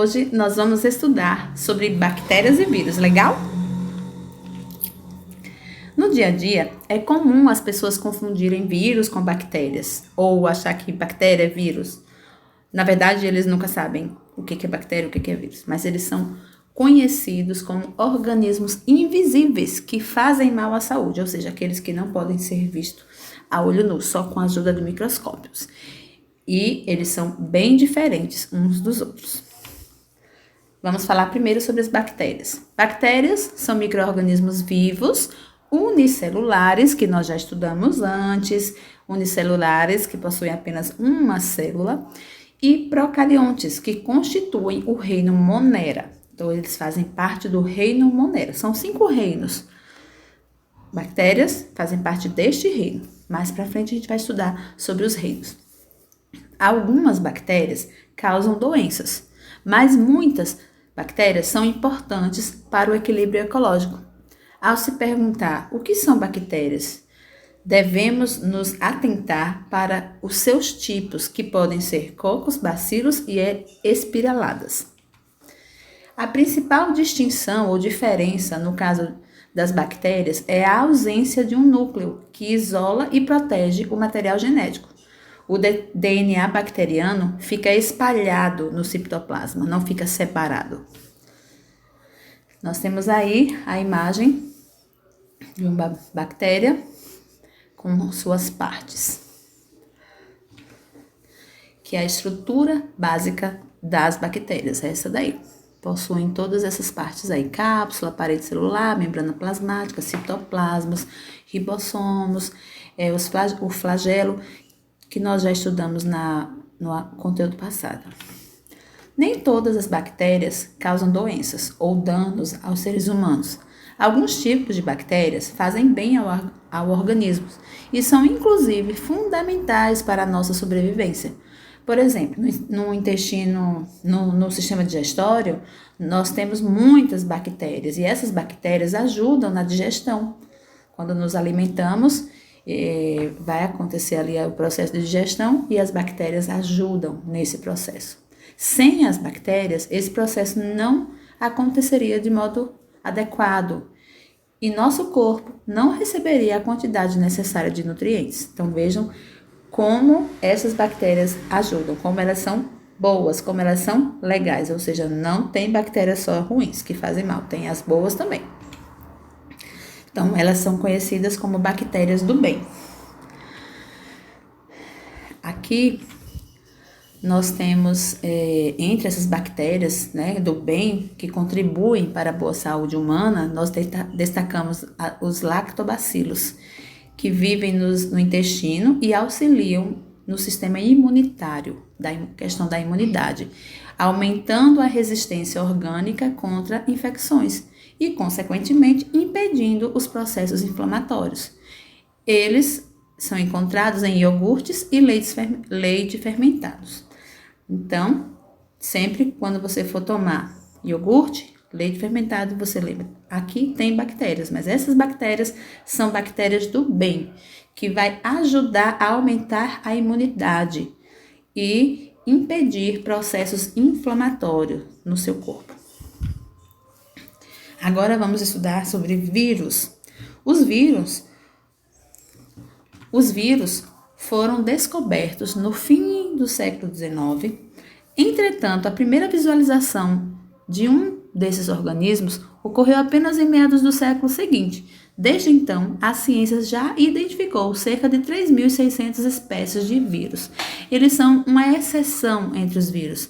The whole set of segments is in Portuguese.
hoje nós vamos estudar sobre bactérias e vírus, legal? No dia a dia, é comum as pessoas confundirem vírus com bactérias, ou achar que bactéria é vírus. Na verdade, eles nunca sabem o que é bactéria e o que é vírus, mas eles são conhecidos como organismos invisíveis que fazem mal à saúde, ou seja, aqueles que não podem ser vistos a olho nu, só com a ajuda de microscópios. E eles são bem diferentes uns dos outros. Vamos falar primeiro sobre as bactérias. Bactérias são micro-organismos vivos, unicelulares, que nós já estudamos antes, unicelulares, que possuem apenas uma célula, e procariontes, que constituem o reino Monera. Então, eles fazem parte do reino Monera. São 5 reinos. Bactérias fazem parte deste reino. Mais para frente, a gente vai estudar sobre os reinos. Algumas bactérias causam doenças, mas muitas bactérias são importantes para o equilíbrio ecológico. Ao se perguntar o que são bactérias, devemos nos atentar para os seus tipos, que podem ser cocos, bacilos e espiraladas. A principal distinção ou diferença no caso das bactérias é a ausência de um núcleo que isola e protege o material genético. O DNA bacteriano fica espalhado no citoplasma, não fica separado. Nós temos aí a imagem de uma bactéria com suas partes, que é a estrutura básica das bactérias, é essa daí. Possuem todas essas partes aí, cápsula, parede celular, membrana plasmática, citoplasmas, ribossomos, o flagelo, que nós já estudamos no conteúdo passado. Nem todas as bactérias causam doenças ou danos aos seres humanos. Alguns tipos de bactérias fazem bem ao organismo e são, inclusive, fundamentais para a nossa sobrevivência. Por exemplo, no intestino, no sistema digestório, nós temos muitas bactérias e essas bactérias ajudam na digestão. Quando nos alimentamos, vai acontecer ali o processo de digestão e as bactérias ajudam nesse processo. Sem as bactérias, esse processo não aconteceria de modo adequado e nosso corpo não receberia a quantidade necessária de nutrientes. Então vejam como essas bactérias ajudam, como elas são boas, como elas são legais, ou seja, não tem bactérias só ruins que fazem mal, tem as boas também. Então, elas são conhecidas como bactérias do bem. Aqui, nós temos, entre essas bactérias, né, do bem, que contribuem para a boa saúde humana, nós destacamos os lactobacilos, que vivem no intestino e auxiliam no sistema imunitário, da questão da imunidade, aumentando a resistência orgânica contra infecções e, consequentemente, impedindo os processos inflamatórios. Eles são encontrados em iogurtes e leite fermentados. Então, sempre quando você for tomar iogurte, leite fermentado, você lembra, aqui tem bactérias, mas essas bactérias são bactérias do bem, que vai ajudar a aumentar a imunidade e impedir processos inflamatórios no seu corpo. Agora vamos estudar sobre vírus. Os vírus foram descobertos no fim do século XIX. Entretanto, a primeira visualização de um desses organismos ocorreu apenas em meados do século seguinte. Desde então, a ciência já identificou cerca de 3.600 espécies de vírus. Eles são uma exceção entre os vírus.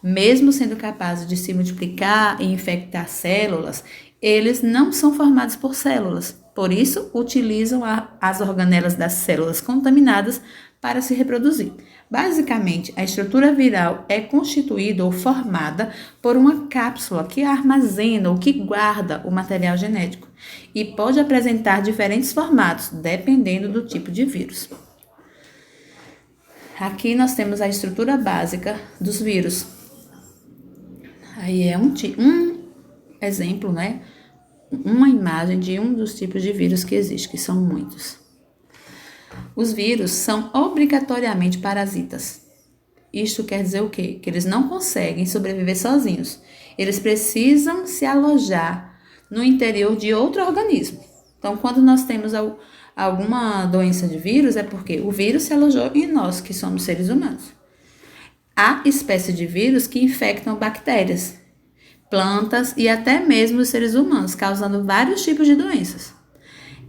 Mesmo sendo capazes de se multiplicar e infectar células, eles não são formados por células. Por isso, utilizam as organelas das células contaminadas para se reproduzir. Basicamente, a estrutura viral é constituída ou formada por uma cápsula que armazena ou que guarda o material genético e pode apresentar diferentes formatos, dependendo do tipo de vírus. Aqui nós temos a estrutura básica dos vírus. Aí é um exemplo, né? Uma imagem de um dos tipos de vírus que existe, que são muitos. Os vírus são obrigatoriamente parasitas. Isto quer dizer o quê? Que eles não conseguem sobreviver sozinhos. Eles precisam se alojar no interior de outro organismo. Então, quando nós temos alguma doença de vírus, é porque o vírus se alojou em nós, que somos seres humanos. Há espécies de vírus que infectam bactérias, plantas e até mesmo os seres humanos, causando vários tipos de doenças.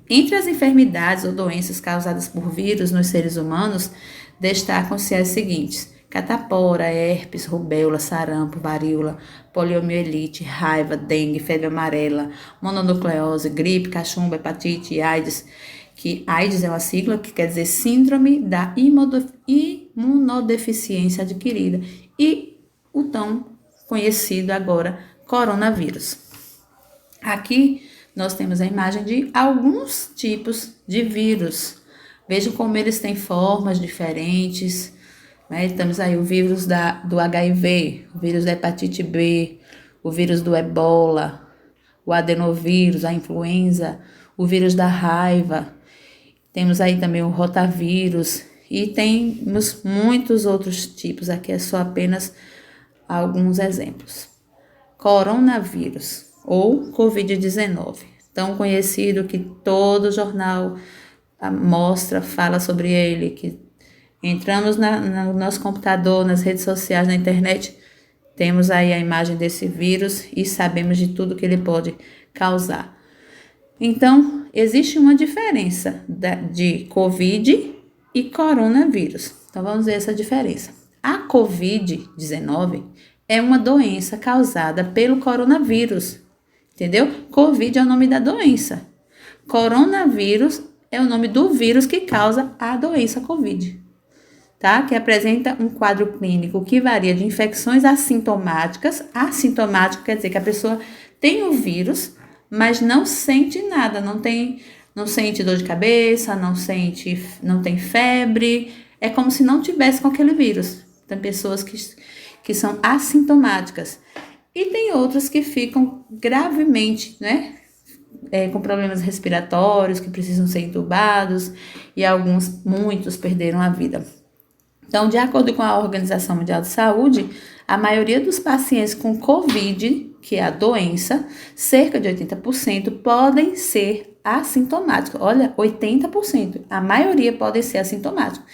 Entre as enfermidades ou doenças causadas por vírus nos seres humanos, destacam-se as seguintes: catapora, herpes, rubéola, sarampo, varíola, poliomielite, raiva, dengue, febre amarela, mononucleose, gripe, cachumba, hepatite e AIDS, que AIDS é uma sigla que quer dizer síndrome da imunodeficiência adquirida, e o tão conhecido agora coronavírus. Aqui nós temos a imagem de alguns tipos de vírus. Vejam como eles têm formas diferentes, né? Temos aí o vírus do HIV, o vírus da hepatite B, o vírus do ebola, o adenovírus, a influenza, o vírus da raiva. Temos aí também o rotavírus e temos muitos outros tipos. Aqui é só apenas alguns exemplos. Coronavírus ou Covid-19, tão conhecido que todo jornal mostra, fala sobre ele, que entramos no nosso computador, nas redes sociais, na internet, temos aí a imagem desse vírus e sabemos de tudo que ele pode causar. Então, existe uma diferença de Covid e coronavírus. Então, vamos ver essa diferença. A Covid-19 é uma doença causada pelo coronavírus, entendeu? Covid é o nome da doença. Coronavírus é o nome do vírus que causa a doença Covid, tá? Que apresenta um quadro clínico que varia de infecções assintomáticas. Assintomático quer dizer que a pessoa tem o vírus, mas não sente nada, não sente dor de cabeça, não tem febre, é como se não tivesse com aquele vírus. Tem pessoas que são assintomáticas e tem outras que ficam gravemente, né, com problemas respiratórios, que precisam ser entubados, e muitos perderam a vida. Então, de acordo com a Organização Mundial de Saúde, a maioria dos pacientes com Covid, que é a doença, cerca de 80% podem ser assintomáticos. Olha, 80%. A maioria podem ser assintomáticos.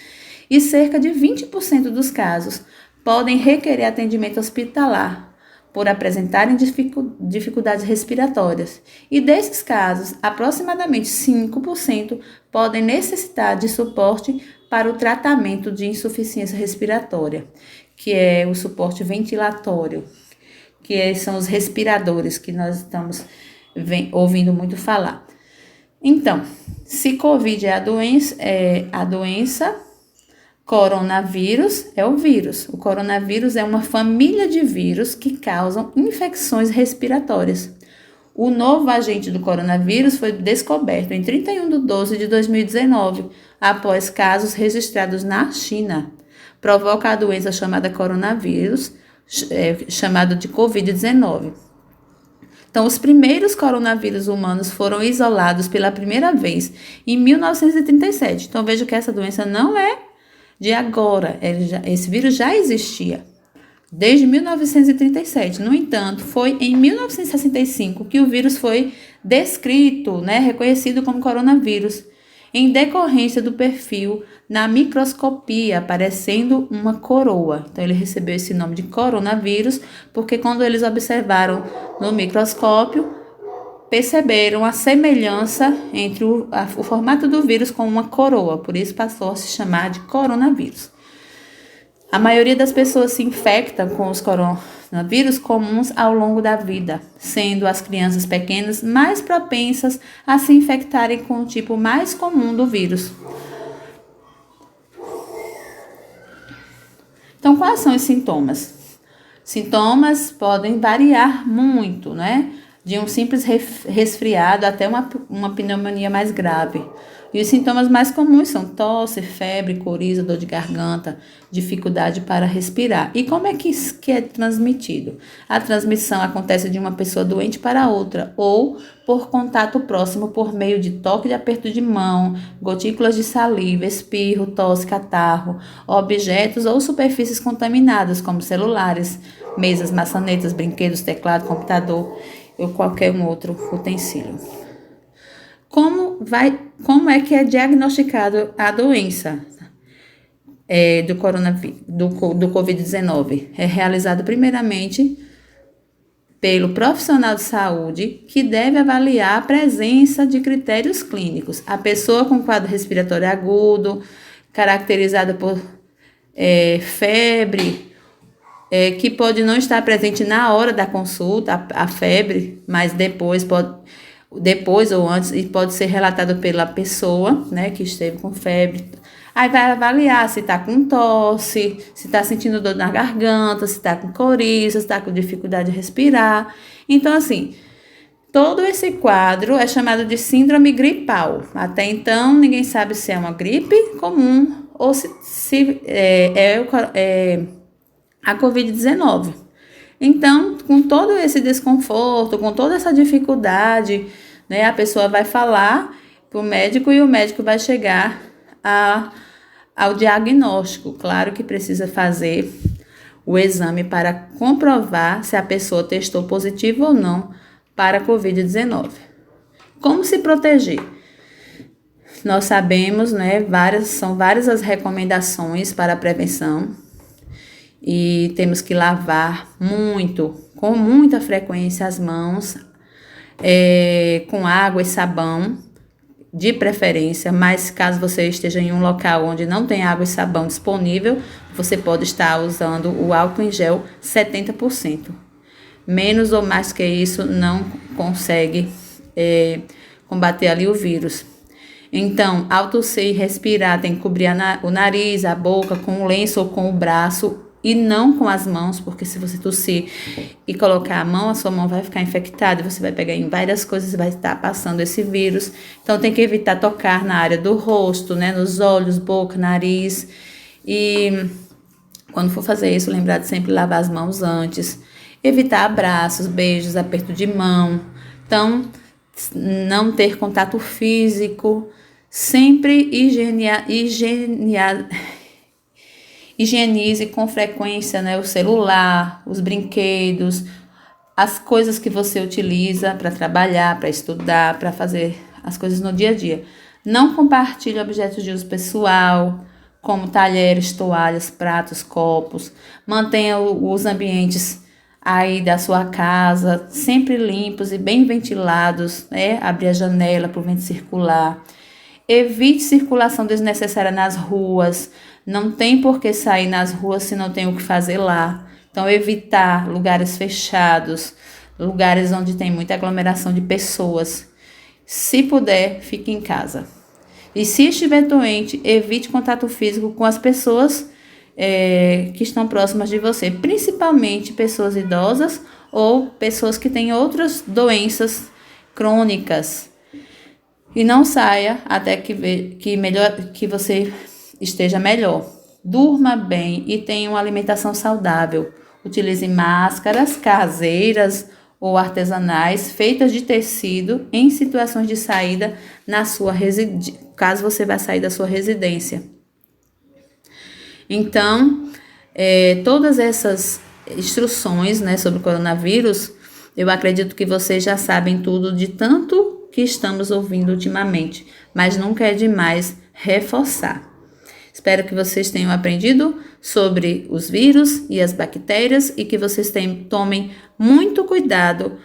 E cerca de 20% dos casos podem requerer atendimento hospitalar por apresentarem dificuldades respiratórias. E desses casos, aproximadamente 5% podem necessitar de suporte para o tratamento de insuficiência respiratória, que é o suporte ventilatório, que são os respiradores que nós estamos ouvindo muito falar. Então, se Covid é a doença, coronavírus é o vírus. O coronavírus é uma família de vírus que causam infecções respiratórias. O novo agente do coronavírus foi descoberto em 31 de 12 de 2019, após casos registrados na China. Provoca a doença chamada coronavírus, chamado de Covid-19. Então, os primeiros coronavírus humanos foram isolados pela primeira vez em 1937. Então, veja que essa doença não é de agora, esse vírus já existia desde 1937. No entanto, foi em 1965 que o vírus foi descrito, reconhecido como coronavírus, em decorrência do perfil na microscopia, aparecendo uma coroa. Então, ele recebeu esse nome de coronavírus, porque quando eles observaram no microscópio, perceberam a semelhança entre o formato do vírus com uma coroa, por isso passou a se chamar de coronavírus. A maioria das pessoas se infectam com os coronavírus comuns ao longo da vida, sendo as crianças pequenas mais propensas a se infectarem com o tipo mais comum do vírus. Então, quais são os sintomas? Sintomas podem variar muito, De um simples resfriado até uma pneumonia mais grave. E os sintomas mais comuns são tosse, febre, coriza, dor de garganta, dificuldade para respirar. E como é que é transmitido? A transmissão acontece de uma pessoa doente para outra, ou por contato próximo por meio de toque de aperto de mão, gotículas de saliva, espirro, tosse, catarro, objetos ou superfícies contaminadas, como celulares, mesas, maçanetas, brinquedos, teclado, computador ou qualquer um outro utensílio. Como é que é diagnosticado a doença do coronavírus, do Covid-19? É realizado primeiramente pelo profissional de saúde, que deve avaliar a presença de critérios clínicos. A pessoa com quadro respiratório agudo, caracterizada por febre, que pode não estar presente na hora da consulta, a febre, mas depois ou antes, e pode ser relatado pela pessoa, né, que esteve com febre. Aí vai avaliar se está com tosse, se está sentindo dor na garganta, se está com coriza, se está com dificuldade de respirar. Então, assim, todo esse quadro é chamado de síndrome gripal. Até então, ninguém sabe se é uma gripe comum ou se é a Covid-19. Então, com todo esse desconforto, com toda essa dificuldade, né, a pessoa vai falar para o médico e o médico vai chegar ao diagnóstico. Claro que precisa fazer o exame para comprovar se a pessoa testou positivo ou não para a Covid-19. Como se proteger? Nós sabemos, né, são várias as recomendações para a prevenção. E temos que lavar com muita frequência as mãos, com água e sabão, de preferência, mas caso você esteja em um local onde não tem água e sabão disponível, você pode estar usando o álcool em gel 70%. Menos ou mais que isso não consegue combater ali o vírus. Então, ao tossir e respirar, tem que cobrir o nariz, a boca com o lenço ou com o braço, e não com as mãos, porque se você tossir e colocar a mão, a sua mão vai ficar infectada, você vai pegar em várias coisas e vai estar passando esse vírus. Então tem que evitar tocar na área do rosto, né, nos olhos, boca, nariz. E quando for fazer isso, lembrar de sempre lavar as mãos antes. Evitar abraços, beijos, aperto de mão. Então, não ter contato físico. Sempre higienize com frequência, né, o celular, os brinquedos, as coisas que você utiliza para trabalhar, para estudar, para fazer as coisas no dia a dia. Não compartilhe objetos de uso pessoal, como talheres, toalhas, pratos, copos. Mantenha os ambientes aí da sua casa sempre limpos e bem ventilados, né? Abrir a janela para o vento circular. Evite circulação desnecessária nas ruas. Não tem por que sair nas ruas se não tem o que fazer lá. Então, evitar lugares fechados, lugares onde tem muita aglomeração de pessoas. Se puder, fique em casa. E se estiver doente, evite contato físico com as pessoas que estão próximas de você, principalmente pessoas idosas ou pessoas que têm outras doenças crônicas. E não saia até que você esteja melhor. Durma bem e tenha uma alimentação saudável. Utilize máscaras caseiras ou artesanais feitas de tecido em situações de saída na sua caso você vá sair da sua residência. Então, todas essas instruções, né, sobre o coronavírus, eu acredito que vocês já sabem tudo de tanto que estamos ouvindo ultimamente, mas nunca é demais reforçar. Espero que vocês tenham aprendido sobre os vírus e as bactérias e que vocês tomem muito cuidado,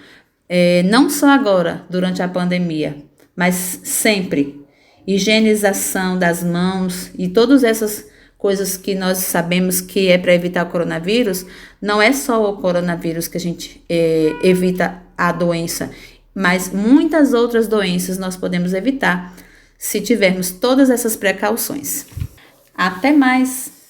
não só agora, durante a pandemia, mas sempre. Higienização das mãos e todas essas coisas que nós sabemos que é para evitar o coronavírus. Não é só o coronavírus que a gente evita a doença, mas muitas outras doenças nós podemos evitar se tivermos todas essas precauções. Até mais!